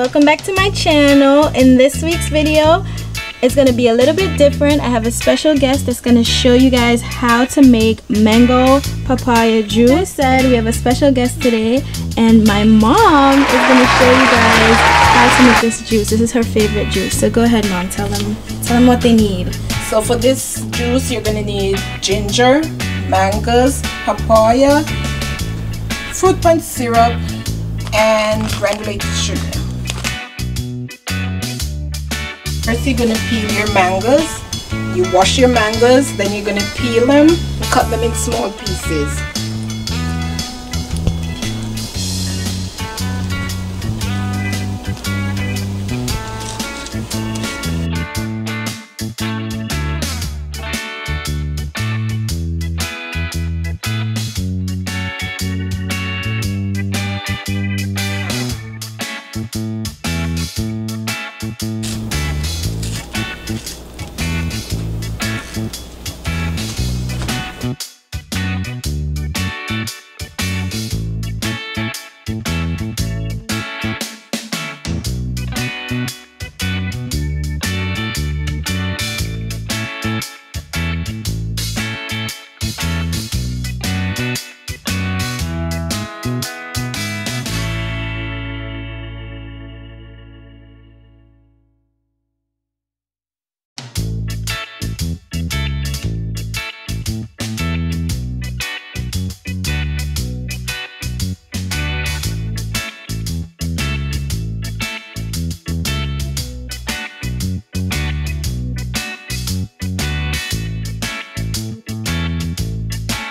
welcome back to my channel. In this week's video, it's gonna be a little bit different. I have a special guest that's gonna show you guys how to make mango papaya juice. As I said, we have a special guest today, and my mom is gonna show you guys how to make this juice. This is her favorite juice. So go ahead, Mom, tell them what they need. So for this juice, you're gonna need ginger, mangoes, papaya, fruit punch syrup, and granulated sugar. First, you're gonna peel your mangoes. You wash your mangoes, then you're gonna peel them and cut them in small pieces.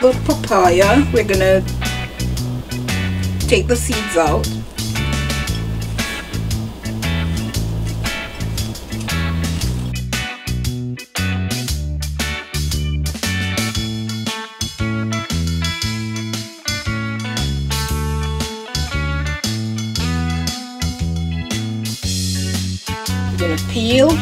The papaya, we're gonna take the seeds out. We're gonna peel.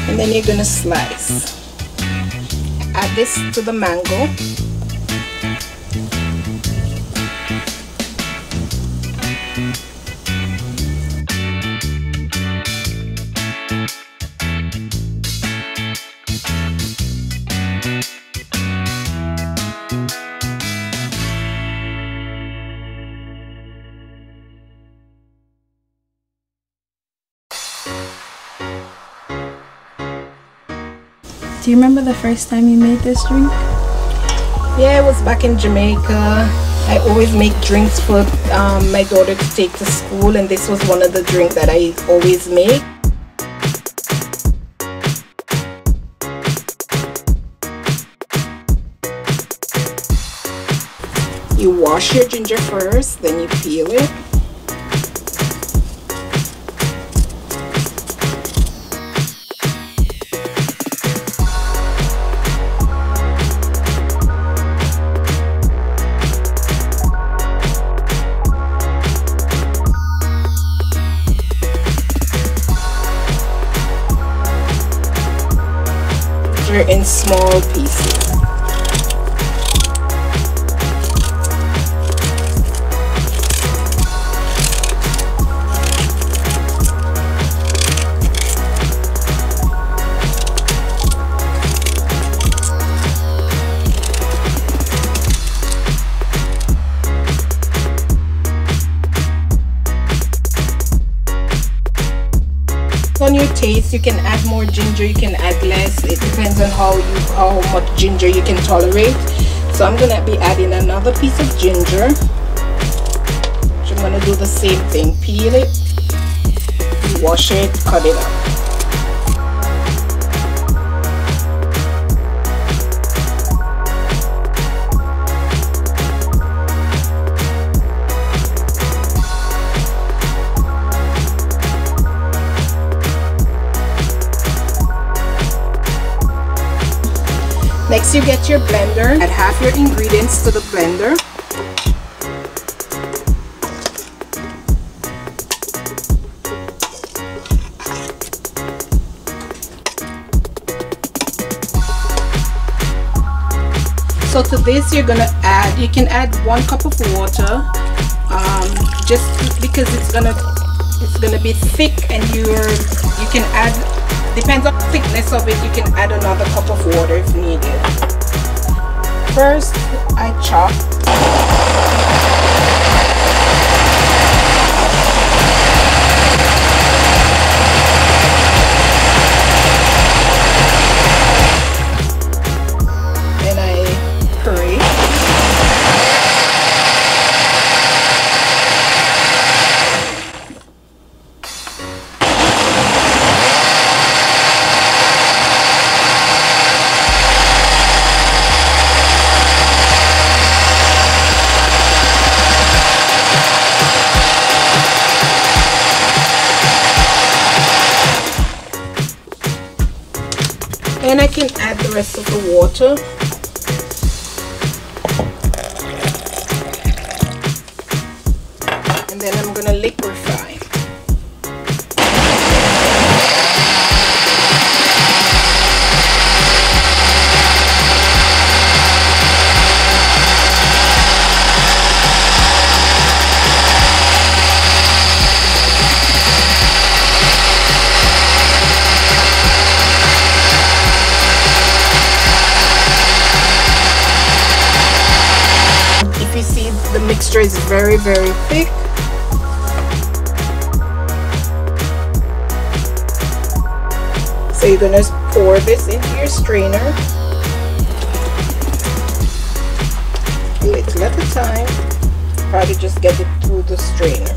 And then you're gonna slice. Add this to the mango. Do you remember the first time you made this drink? Yeah, it was back in Jamaica. I always make drinks for my daughter to take to school, and this was one of the drinks that I always make. You wash your ginger first, then you peel it. In small pieces. On your taste, you can add more ginger, you can add less. It depends on how much ginger you can tolerate. So I'm gonna be adding another piece of ginger, which I'm gonna do the same thing. Peel it, wash it, cut it up. Next, you get your blender. Add half your ingredients to the blender. So to this, you're gonna add, you can add 1 cup of water, just because it's gonna be thick, and you can add, depends on the thickness of it, you can add another cup of water if needed. First, I chop. Then I puree. And I can add the rest of the water. And then I'm gonna liquefy. You see the mixture is very thick. So you're gonna pour this into your strainer, a little at a time. Probably just get it through the strainer.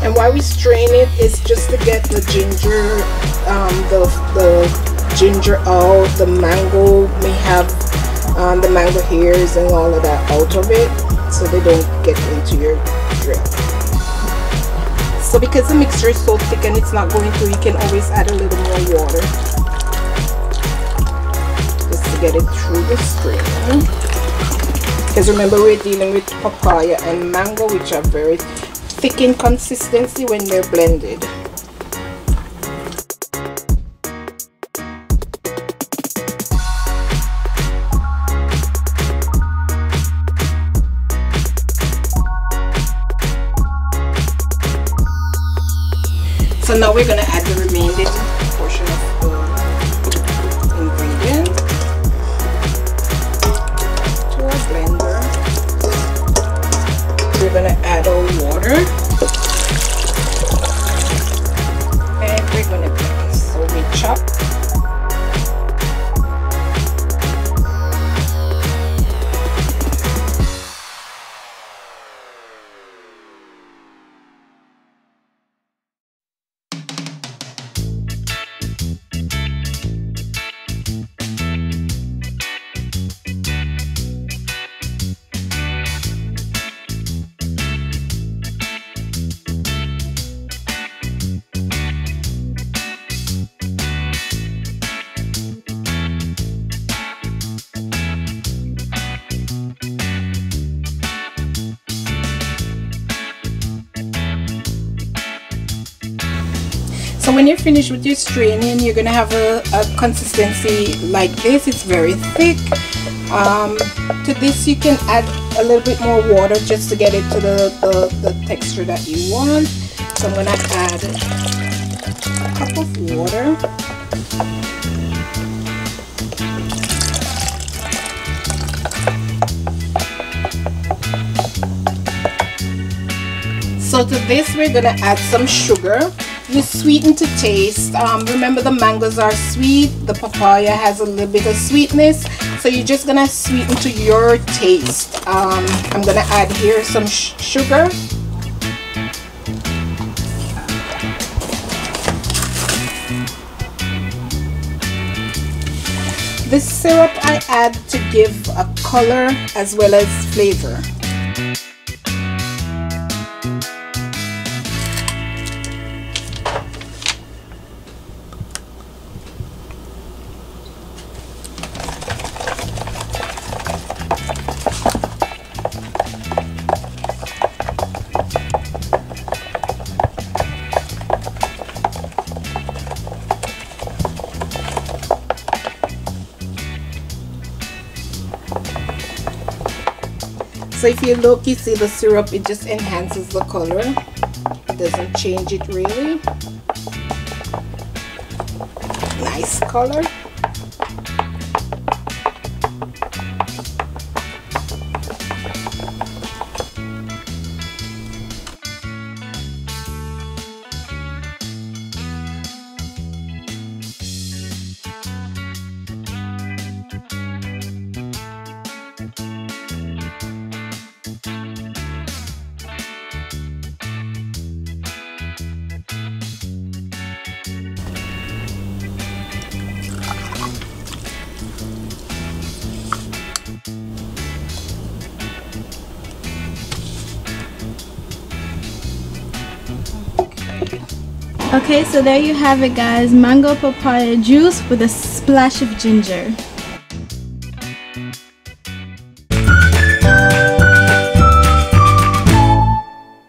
And why we strain it is just to get the ginger, the ginger out. The mango may have the mango hairs and all of that out of it, so they don't get into your drink. So because the mixture is so thick and it's not going through, you can always add a little more water just to get it through the strainer. Because remember, we're dealing with papaya and mango, which are very thick in consistency when they're blended. So now we're gonna add the remaining portion of the ingredient to our blender. We're gonna add our water, and we're gonna blend. So we chop. So when you're finished with your straining, you're gonna have a consistency like this. It's very thick. To this you can add a little bit more water just to get it to the texture that you want. So I'm gonna add a cup of water. So to this we're gonna add some sugar. You sweeten to taste. Remember, the mangoes are sweet, the papaya has a little bit of sweetness, so you're just gonna sweeten to your taste. I'm gonna add here some sugar. This syrup I add to give a color as well as flavor. So if you look, you see the syrup, it just enhances the color. It doesn't change it really. Nice color. Okay, so there you have it guys, mango papaya juice with a splash of ginger.